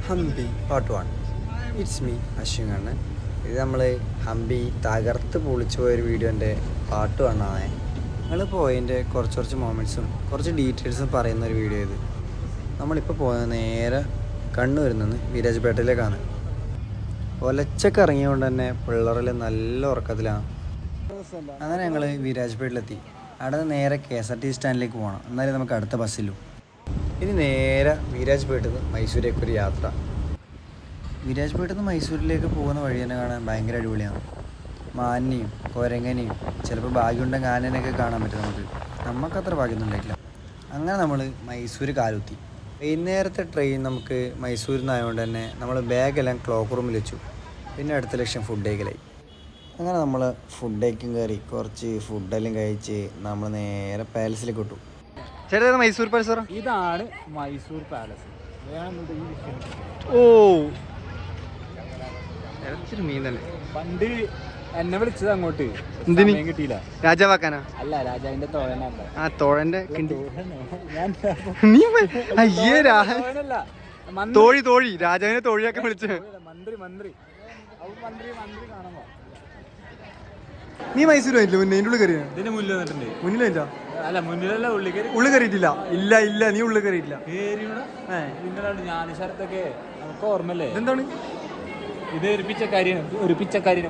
Hampi part 1. It's me അശ്വിനാണ്. ഇത് നമ്മൾ ഹംപി തകർത്ത് പൊളിച്ചു പോയൊരു വീഡിയോൻ്റെ പാർട്ട് 1 ആണ്. ഞങ്ങൾ പോയതിൻ്റെ കുറച്ച് മൊമെൻറ്റ്സും കുറച്ച് ഡീറ്റെയിൽസും പറയുന്ന ഒരു വീഡിയോ ഇത്. നമ്മളിപ്പോൾ പോയത് നേരെ കണ്ണൂരിൽ നിന്ന് വിരാജ്പേട്ടയിലേക്കാണ്. ഒലച്ചൊക്കെ ഇറങ്ങിയതുകൊണ്ട് തന്നെ പിള്ളേരിൽ നല്ല ഉറക്കത്തിലാണ്. അങ്ങനെ ഞങ്ങൾ വിരാജ്പേട്ടിലെത്തി. അവിടെ നിന്ന് നേരെ KSRTC സ്റ്റാൻഡിലേക്ക് പോകണം, എന്നാലേ നമുക്ക് അടുത്ത ബസ്സിലും. ഇനി നേരെ വിരാജ്പേട്ടിൽ നിന്ന് മൈസൂരേക്കൊരു യാത്ര. വിരാജ്പേട്ടിൽ നിന്ന് മൈസൂരിലേക്ക് പോകുന്ന വഴി തന്നെ കാണാൻ ഭയങ്കര അടിപൊളിയാണ്. മാനിനെയും കുരങ്ങനെയും ചിലപ്പോൾ ഭാഗ്യമുണ്ടെങ്കിൽ ആനേനെയൊക്കെ കാണാൻ പറ്റും. നമുക്കത്ര ഭാഗ്യമൊന്നും ഉണ്ടായിട്ടില്ല. അങ്ങനെ നമ്മൾ മൈസൂർ കാലുത്തി. വൈകുന്നേരത്തെ ട്രെയിൻ നമുക്ക് മൈസൂരിൽ നിന്നായതുകൊണ്ട് തന്നെ നമ്മൾ ബാഗെല്ലാം ക്ലോക്ക് റൂമിൽ വെച്ചു. പിന്നെ അടുത്ത ലക്ഷ്യം ഫുഡ് കഴിക്കലായി. അങ്ങനെ നമ്മൾ ഫുഡ് കഴിക്കും കയറി കുറച്ച് ഫുഡെല്ലാം കഴിച്ച് നമ്മൾ നേരെ പാലസിലേക്ക് വിട്ടു. ചേട്ടാ മൈസൂർ പാലസ്? ഇതാണ് മൈസൂർ പാലസ്. ഓ മീൻ തന്നെ. പണ്ട് എന്നെ വിളിച്ചത് അങ്ങോട്ട് കിട്ടിയില്ല. രാജാവാക്കാനാ? അല്ല, രാജാവിന്റെ തോഴനല്ല. ആ തോഴന്റെ തോഴി രാജാവിനെ തോഴിയാക്കി വിളിച്ചു. മന്ത്രി മന്ത്രി കാണുമ്പോ നീ മൈസൂർ പോയിട്ടില്ല? മുന്നേ ഉള്ളിൽ കയറിയാ? ഇതിന് മുന്നിൽ വന്നിട്ടുണ്ട്. മുന്നിൽ വെച്ചാ? അല്ല, മുന്നിലല്ല, ഉള്ളിൽ കയറിയിട്ടില്ല. ഇല്ല നീ ഉള്ളിൽ കയറിയിട്ടില്ല. ജ്ഞാനശരത്തൊക്കെ നമുക്ക് ഓർമ്മല്ലേ? എന്താണ് ഇത്? ഒരു പിച്ചക്കാരിനെ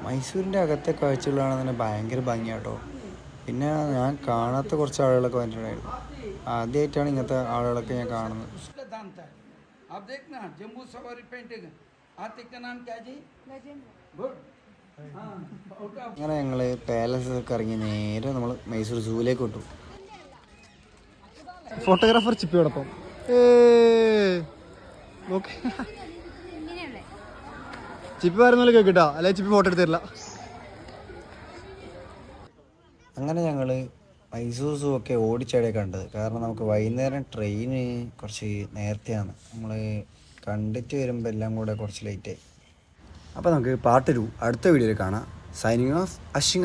മൈസൂരിൻ്റെ അകത്തെ കാഴ്ചകളാണ് തന്നെ ഭയങ്കര ഭംഗിയാട്ടോ. പിന്നെ ഞാൻ കാണാത്ത കുറച്ച് ആളുകളൊക്കെ വന്നിട്ടുണ്ടായിരുന്നു. ആദ്യമായിട്ടാണ് ഇങ്ങനത്തെ ആളുകളൊക്കെ ഞാൻ കാണുന്നത്. അങ്ങനെ ഞങ്ങൾ പാലസൊക്കെ ഇറങ്ങി നേരെ നമ്മൾ മൈസൂർ സൂവിലേക്ക് വിട്ടു. ഫോട്ടോഗ്രാഫർ ചിപ്പിയോടൊപ്പം ചിപ്പി പറയുന്ന കേട്ടോ, അല്ലെ ചിപ്പി ഫോട്ടോ എടുത്തില്ല. അങ്ങനെ ഞങ്ങൾ മൈസൂർ സൂ ഒക്കെ ഓടിച്ചാടിയാണ് കണ്ടത്. കാരണം നമുക്ക് വൈകുന്നേരം ട്രെയിന് കുറച്ച് നേരത്തെയാണ്. നമ്മൾ കണ്ടിട്ട് വരുമ്പോൾ എല്ലാം കൂടെ കുറച്ച് ലേറ്റായി. അപ്പോൾ നമുക്ക് പാർട്ട് 2 അടുത്ത വീഡിയോയിൽ കാണാം. Signing off Ashwin.